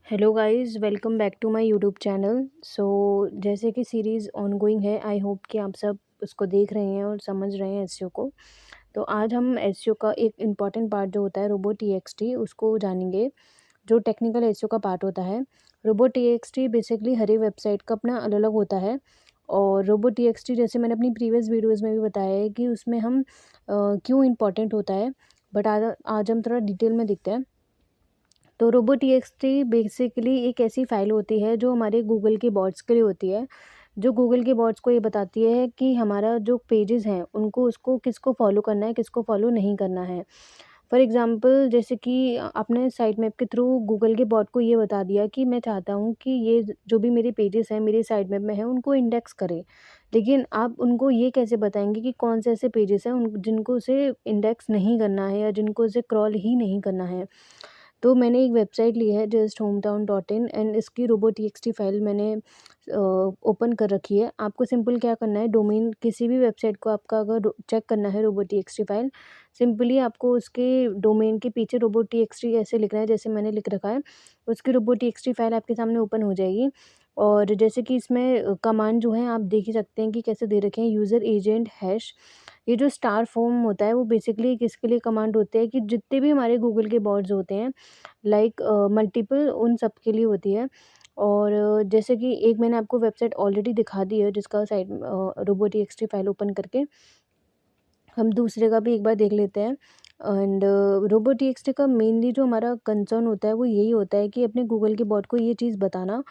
Hello guys, welcome back to my YouTube channel. जैसे कि series ongoing है, I hope कि आप सब उसको देख रहे हैं और समझ रहे हैं एसईओ को। तो आज हम एसईओ का एक इम्पॉर्टेंट पार्ट जो होता है रोबो टीएक्सटी उसको जानेंगे, जो टेक्निकल एसईओ का पार्ट होता है। रोबो टीएक्सटी बेसिकली हर एक वेबसाइट का अपना अलग अलग होता है। और रोबो टीएक्सटी जैसे मैंने अपनी प्रीवियस वीडियोज़ में भी बताया है कि उसमें हम क्यों इम्पॉर्टेंट होता है। बट आज हम थोड़ा डिटेल में देखते हैं। तो रोबोटीएक्सटी बेसिकली एक ऐसी फ़ाइल होती है जो हमारे गूगल के बॉट्स के लिए होती है, जो गूगल के बॉट्स को ये बताती है कि हमारा जो पेजेस हैं उनको उसको किसको फॉलो करना है, किसको फॉलो नहीं करना है। फॉर एग्ज़ाम्पल जैसे कि आपने साइट मैप के थ्रू गूगल के बॉट को ये बता दिया कि मैं चाहता हूँ कि ये जो भी मेरे पेजेस हैं मेरी साइट मैप में है उनको इंडेक्स करे। लेकिन आप उनको ये कैसे बताएँगे कि कौन से ऐसे पेजेस हैं उन जिनको उसे इंडेक्स नहीं करना है या जिनको उसे क्रॉल ही नहीं करना है। तो मैंने एक वेबसाइट ली है just hometown dot in and इसकी रोबो टीएक्सटी फाइल मैंने ओपन कर रखी है। आपको सिंपल क्या करना है, डोमेन किसी भी वेबसाइट को आपका अगर चेक करना है रोबो टीएक्सटी फाइल, सिंपली आपको उसके डोमेन के पीछे रोबो टीएक्सटी ऐसे लिखना है जैसे मैंने लिख रखा है। उसकी रोबो टीएक्सटी फाइल आपके सामने ओपन हो जाएगी। और जैसे कि इसमें कमांड जो है आप देख ही सकते हैं कि कैसे दे रखे हैं, यूज़र एजेंट हैश। ये जो स्टार फॉर्म होता है वो बेसिकली किसके लिए कमांड होते हैं कि जितने भी हमारे गूगल के बॉट्स होते हैं लाइक मल्टीपल उन सब के लिए होती है। और जैसे कि एक मैंने आपको वेबसाइट ऑलरेडी दिखा दी है जिसका site robo TXT file open करके हम दूसरे का भी एक बार देख लेते हैं। एंड रोबो टीएक्सटी का मेनली जो हमारा कंसर्न होता है वो यही होता है कि अपने गूगल के बॉट को ये चीज़ बताना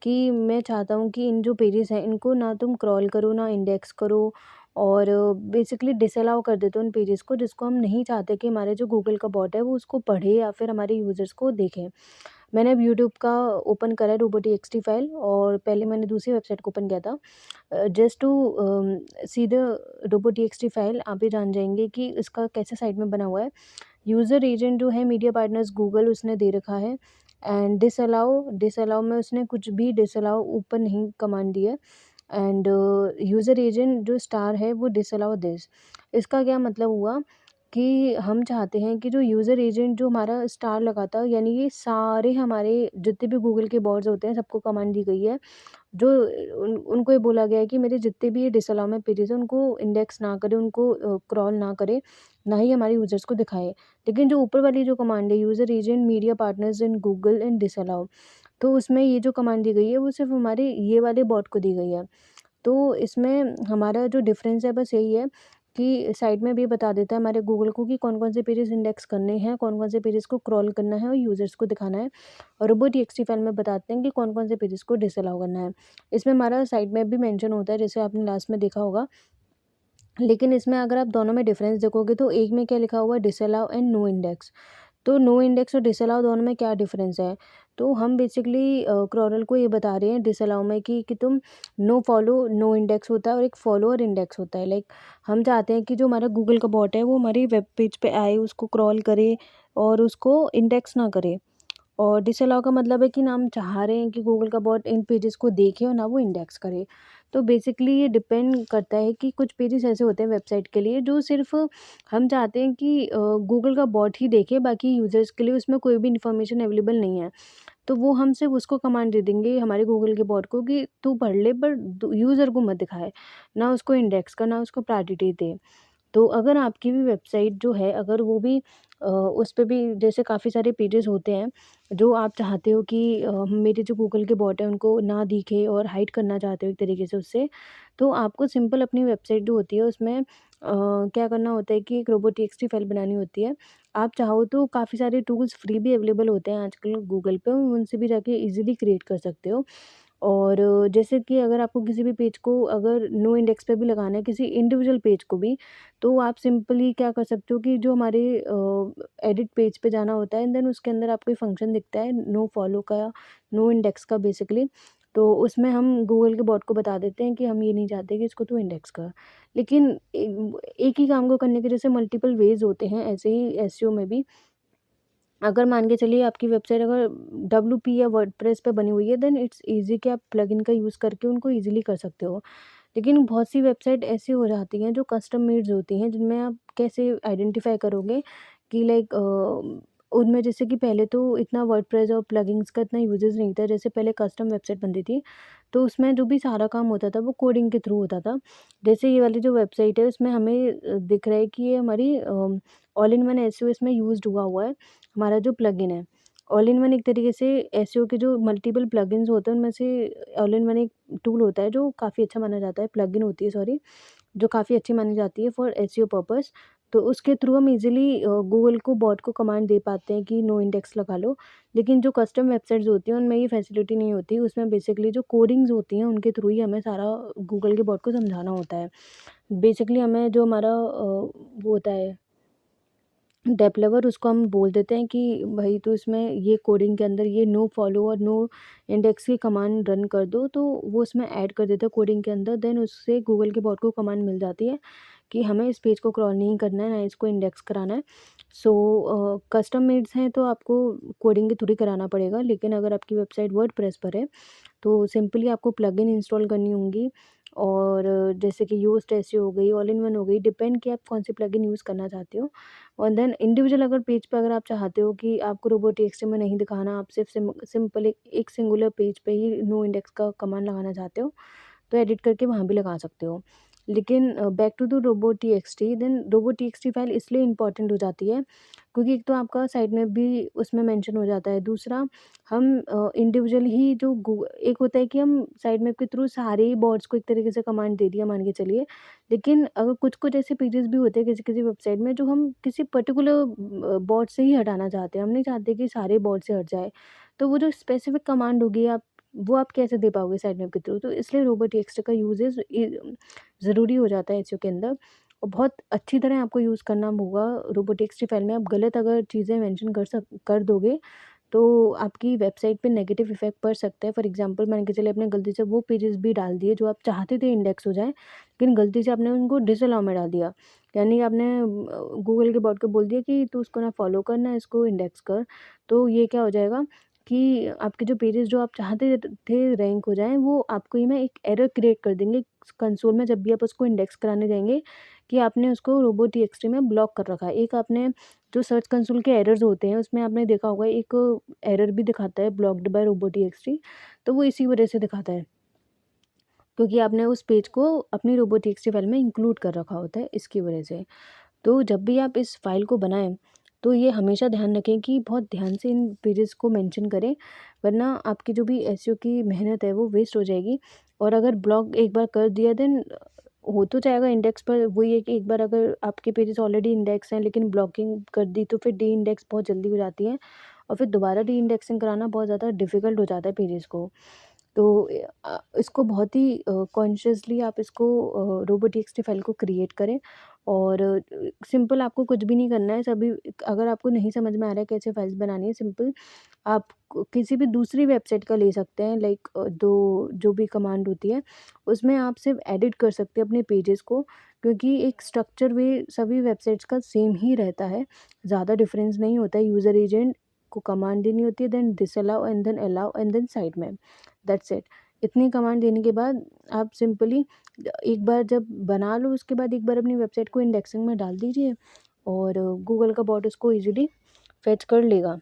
कि मैं चाहता हूँ कि इन जो पेजेस हैं इनको ना तुम क्रॉल करो ना इंडेक्स करो। और बेसिकली डिसअलाउ कर देते हो उन पेजेस को जिसको हम नहीं चाहते कि हमारे जो गूगल का बॉट है वो उसको पढ़े या फिर हमारे यूज़र्स को देखें। मैंने अब यूट्यूब का ओपन करा है रोबोटिक्सटी फाइल और पहले मैंने दूसरी वेबसाइट को ओपन किया था। जस्ट टू सी द रोबोटिक्सटी फाइल आप ये जान जाएंगे कि इसका कैसे साइड में बना हुआ है। यूज़र एजेंट जो है मीडिया पार्टनर्स गूगल उसने दे रखा है। एंड डिसअलाउ डिसअलाउ में उसने कुछ भी डिसअलाउ ऊपर नहीं कमांड दी है। एंड यूज़र एजेंट जो स्टार है वो डिसअलाउ दिस। इसका क्या मतलब हुआ कि हम चाहते हैं कि जो यूज़र एजेंट जो हमारा स्टार लगाता है, यानी ये सारे हमारे जितने भी गूगल के बॉट्स होते हैं सबको कमांड दी गई है। जो उनको ये बोला गया है कि मेरे जितने भी ये डिसअलाउ में पेजेस हैं उनको इंडेक्स ना करे, उनको क्रॉल ना करे, ना ही हमारे यूज़र्स को दिखाए। लेकिन जो ऊपर वाली जो कमांड है user agent media partners in Google and disallow, तो उसमें ये जो कमांड दी गई है वो सिर्फ़ हमारे ये वाले बॉट को दी गई है। तो इसमें हमारा जो डिफ़रेंस है बस यही है कि साइड में भी बता देता है हमारे गूगल को कि कौन-कौन से पेजेस इंडेक्स करने हैं, कौन-कौन से पेजेस को क्रॉल करना है और यूज़र्स को दिखाना है। और रोबोटिक्सटी फाइल में बताते हैं कि कौन-कौन से पेजेस को डिसअलाउ करना है। इसमें हमारा साइड में भी मेंशन होता है जैसे आपने लास्ट में देखा होगा। लेकिन इसमें अगर आप दोनों में डिफ़रेंस देखोगे तो एक में क्या लिखा हुआ है, डिसअलाउ एंड नो इंडेक्स। तो नो इंडेक्स और डिसअलाउ दोनों में क्या डिफरेंस है? तो हम बेसिकली क्रॉरल को ये बता रहे हैं डिसअलाउ में कि तुम नो फॉलो नो इंडेक्स होता है और एक फॉलो और इंडेक्स होता है। लाइक हम चाहते हैं कि जो हमारा गूगल का बॉट है वो हमारी वेब पेज पे आए, उसको क्रॉल करे और उसको इंडेक्स ना करे। और डिसअलाउ का मतलब है कि ना हम चाह रहे हैं कि गूगल का बॉट इन पेजेस को देखे और ना वो इंडेक्स करे। तो बेसिकली ये डिपेंड करता है कि कुछ पेजेस ऐसे होते हैं वेबसाइट के लिए जो सिर्फ़ हम चाहते हैं कि गूगल का बॉट ही देखे, बाकी यूज़र्स के लिए उसमें कोई भी इन्फॉर्मेशन अवेलेबल नहीं है। तो वो हम सिर्फ़ उसको कमांड दे देंगे हमारे गूगल के बॉट को कि तू पढ़ ले, पर दू यूज़र को मत दिखाए। ना उसको इंडेक्स कर, ना उसको प्रायोरिटी दे। तो अगर आपकी भी वेबसाइट जो है अगर वो भी उस पे भी जैसे काफ़ी सारे पेजेस होते हैं जो आप चाहते हो कि मेरे जो गूगल के बॉट हैं उनको ना दिखे और हाइड करना चाहते हो एक तरीके से उससे, तो आपको सिंपल अपनी वेबसाइट जो होती है उसमें क्या करना होता है कि एक रोबोटिक्सटी फाइल बनानी होती है। आप चाहो तो काफ़ी सारे टूल्स फ्री भी अवेलेबल होते हैं आजकल गूगल पे, उनसे भी जाके ईज़िली क्रिएट कर सकते हो। और जैसे कि अगर आपको किसी भी पेज को अगर नो इंडेक्स पे भी लगाना है, किसी इंडिविजुअल पेज को भी, तो आप सिंपली क्या कर सकते हो कि जो हमारे एडिट पेज पे जाना होता है एंड देन उसके अंदर आपको ये फंक्शन दिखता है नो फॉलो का, नो इंडेक्स का बेसिकली। तो उसमें हम गूगल के बॉट को बता देते हैं कि हम ये नहीं चाहते कि इसको तू इंडेक्स कर। लेकिन एक ही काम को करने के जैसे मल्टीपल वेज़ होते हैं, ऐसे ही एसईओ में भी अगर मान के चलिए आपकी वेबसाइट अगर डब्ल्यूपी या वर्डप्रेस पे बनी हुई है देन इट्स ईज़ी कि आप प्लगइन का यूज़ करके उनको ईज़िली कर सकते हो। लेकिन बहुत सी वेबसाइट ऐसी हो जाती हैं जो कस्टम मेड्स होती हैं जिनमें आप कैसे आइडेंटिफ़ाई करोगे कि लाइक उनमें जैसे कि पहले तो इतना वर्डप्रेस और प्लगइन्स का इतना यूजेस नहीं था। जैसे पहले कस्टम वेबसाइट बनती थी, तो उसमें जो भी सारा काम होता था वो कोडिंग के थ्रू होता था। जैसे ये वाली जो वेबसाइट है उसमें हमें दिख रहा है कि ये हमारी ऑल इन वन एसईओ इसमें यूज़्ड हुआ है, हमारा जो प्लगइन है। ऑल इन वन एक तरीके से एसईओ के जो मल्टीपल प्लगइन्स होते हैं उनमें से ऑल इन वन एक टूल होता है जो काफ़ी अच्छा माना जाता है, प्लगइन होती है सॉरी, जो काफ़ी अच्छी मानी जाती है फॉर एसईओ पर्पस। तो उसके थ्रू हम इजीली गूगल को बॉट को कमांड दे पाते हैं कि नो इंडेक्स लगा लो। लेकिन जो कस्टम वेबसाइट्स होती हैं उनमें ये फैसिलिटी नहीं होती। उसमें बेसिकली जो कोडिंग्स होती हैं उनके थ्रू ही हमें सारा गूगल के बॉट को समझाना होता है। बेसिकली हमें जो हमारा वो होता है डेवलपर, उसको हम बोल देते हैं कि भाई तो इसमें ये कोडिंग के अंदर ये नो फॉलो और नो इंडेक्स की कमांड रन कर दो, तो वो उसमें ऐड कर देता है कोडिंग के अंदर। देन उससे गूगल के बॉट को कमांड मिल जाती है कि हमें इस पेज को क्रॉल नहीं करना है, ना इसको इंडेक्स कराना है। सो कस्टम मेड्स हैं तो आपको कोडिंग के थ्रू ही कराना पड़ेगा। लेकिन अगर आपकी वेबसाइट वर्डप्रेस पर है तो सिंपली आपको प्लगइन इंस्टॉल करनी होंगी। और जैसे कि योस्ट एसईओ हो गई, ऑल इन वन हो गई, डिपेंड कि आप कौन सी प्लगइन यूज़ करना चाहते हो। और देन इंडिविजुअल अगर पेज पे अगर आप चाहते हो कि आपको रोबोटिक्स में नहीं दिखाना, आप सिर्फ सिंपल एक सिंगुलर पेज पे ही नो इंडेक्स का कमांड लगाना चाहते हो, तो एडिट करके वहाँ भी लगा सकते हो। लेकिन back to the robotics, then robotics file इसलिए इम्पॉर्टेंट हो जाती है क्योंकि एक तो आपका साइट में भी उसमें मेंशन हो जाता है। दूसरा, हम इंडिविजुअल ही जो एक होता है कि हम साइट मैप के थ्रू सारे ही बॉट्स को एक तरीके से कमांड दे दिया मान के चलिए। लेकिन अगर कुछ-कुछ ऐसे पेजेस भी होते हैं किसी-किसी वेबसाइट में जो हम किसी पर्टिकुलर बॉट से ही हटाना चाहते हैं। हम नहीं चाहते कि सारे बॉट से हट जाए। तो वो जो स्पेसिफिक कमांड होगी वो आप कैसे दे पाओगे साइट मैप के थ्रू? तो इसलिए रोबोटिक्स का यूज़ेज़ ज़रूरी हो जाता है एसईओ के अंदर। और बहुत अच्छी तरह आपको यूज़ करना होगा। रोबोटिक्स फाइल में आप गलत अगर चीज़ें मेंशन कर दोगे तो आपकी वेबसाइट पे नेगेटिव इफ़ेक्ट पड़ सकता है। फॉर एग्ज़ाम्पल मान के चलिए आपने गलती से वो पेजेस भी डाल दिए जो आप चाहते थे इंडेक्स हो जाएँ, लेकिन गलती से आपने उनको डिसअलाउ में डाल दिया। यानी आपने गूगल के बॉट को बोल दिया कि तू इसको ना फ़ॉलो कर, ना इसको इंडेक्स कर। तो ये क्या हो जाएगा कि आपके जो पेजेस जो आप चाहते थे रैंक हो जाएँ, वो आपको ही में एक एरर क्रिएट कर देंगे कंसोल में जब भी आप उसको इंडेक्स कराने जाएँगे कि आपने उसको रोबोटिक्स में ब्लॉक कर रखा है। एक आपने जो सर्च कंसोल के एरर्स होते हैं उसमें आपने देखा होगा एक एरर भी दिखाता है ब्लॉक्ड बाय रोबोटिक्स, तो वो इसी वजह से दिखाता है क्योंकि आपने उस पेज को अपनी रोबोटिक्स फाइल में इंक्लूड कर रखा होता है, इसकी वजह से। तो जब भी आप इस फाइल को बनाएं तो ये हमेशा ध्यान रखें कि बहुत ध्यान से इन पेजेस को मेंशन करें, वरना आपकी जो भी एसईओ की मेहनत है वो वेस्ट हो जाएगी। और अगर ब्लॉक एक बार कर दिया देन हो तो जाएगा इंडेक्स पर। वही है कि एक बार अगर आपके पेजेस ऑलरेडी इंडेक्स हैं लेकिन ब्लॉकिंग कर दी तो फिर डी इंडेक्स बहुत जल्दी हो जाती है और फिर दोबारा डी इंडेक्सिंग कराना बहुत ज़्यादा डिफ़िकल्ट हो जाता है पेजेस को। तो इसको बहुत ही कॉन्शियसली आप इसको रोबोटिक्स फाइल को क्रिएट करें। और सिंपल आपको कुछ भी नहीं करना है। सभी अगर आपको नहीं समझ में आ रहा है कैसे फाइल्स बनानी है, सिंपल आप किसी भी दूसरी वेबसाइट का ले सकते हैं। लाइक दो जो भी कमांड होती है उसमें आप सिर्फ एडिट कर सकते हैं अपने पेजेस को, क्योंकि एक स्ट्रक्चर वे सभी वेबसाइट्स का सेम ही रहता है, ज़्यादा डिफरेंस नहीं होता है। यूज़र एजेंट को कमांड देनी होती है, then disallow and then allow and then side में, दैट्स इट। इतनी कमांड देने के बाद आप सिंपली एक बार जब बना लो उसके बाद एक बार अपनी वेबसाइट को इंडेक्सिंग में डाल दीजिए और गूगल का बॉट उसको ईज़िली फेच कर लेगा।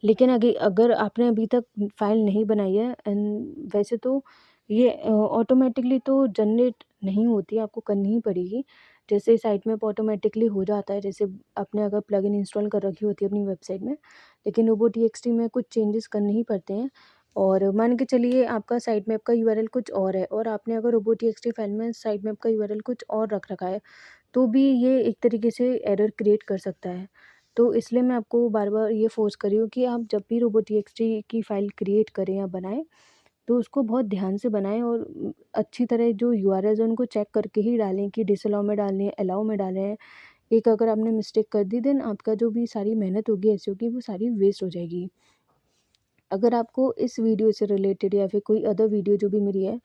लेकिन अगर आपने अभी तक फ़ाइल नहीं बनाई है एंड वैसे तो ये ऑटोमेटिकली तो जनरेट नहीं होती, आपको करनी ही पड़ेगी। जैसे साइट में ऑटोमेटिकली हो जाता है, जैसे आपने अगर प्लगइन इंस्टॉल कर रखी होती है अपनी वेबसाइट में, लेकिन रोबोटिक्स में कुछ चेंजेस करने ही पड़ते हैं। और मान के चलिए आपका साइट मैप का यूआरएल कुछ और है और आपने अगर रोबोटिक्स फाइल में साइट मैप का यूआरएल कुछ और रख रखा है, तो भी ये एक तरीके से एरर क्रिएट कर सकता है। तो इसलिए मैं आपको बार-बार ये फ़ोर्स कर रही हूँ कि आप जब भी रोबोटिक्स की फ़ाइल क्रिएट करें या बनाएँ, तो उसको बहुत ध्यान से बनाएँ और अच्छी तरह जो यूआरएल्स हैं उनको चेक करके ही डालें कि डिसअलाउ में डालने हैं, अलाउ में डालने हैं। एक अगर आपने मिस्टेक कर दी देन आपका जो भी सारी मेहनत होगी एसईओ की वो सारी वेस्ट हो जाएगी। अगर आपको इस वीडियो से रिलेटेड या फिर कोई अदर वीडियो जो भी मेरी है,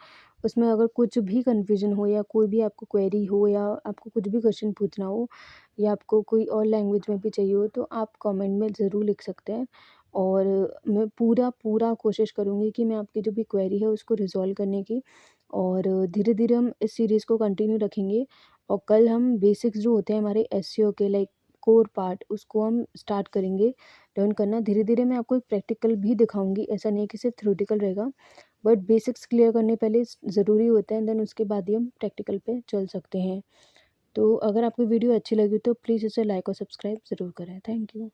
उसमें अगर कुछ भी कन्फ्यूज़न हो या कोई भी आपको क्वेरी हो या आपको कुछ भी क्वेश्चन पूछना हो या आपको कोई और लैंग्वेज में भी चाहिए हो, तो आप कमेंट में ज़रूर लिख सकते हैं। और मैं पूरा कोशिश करूँगी कि मैं आपकी जो भी क्वेरी है उसको रिज़ॉल्व करने की। और धीरे-धीरे हम इस सीरीज़ को कंटिन्यू रखेंगे और कल हम बेसिक्स जो होते हैं हमारे एसईओ के, लाइक कोर पार्ट उसको हम स्टार्ट करेंगे लर्न करना। धीरे-धीरे मैं आपको एक प्रैक्टिकल भी दिखाऊँगी, ऐसा नहीं है कि सिर्फ थ्योरेटिकल रहेगा, बट बेसिक्स क्लियर करने पहले ज़रूरी होता है, देन उसके बाद ही हम प्रैक्टिकल पे चल सकते हैं। तो अगर आपको वीडियो अच्छी लगी तो प्लीज़ इसे लाइक और सब्सक्राइब ज़रूर करें। Thank you.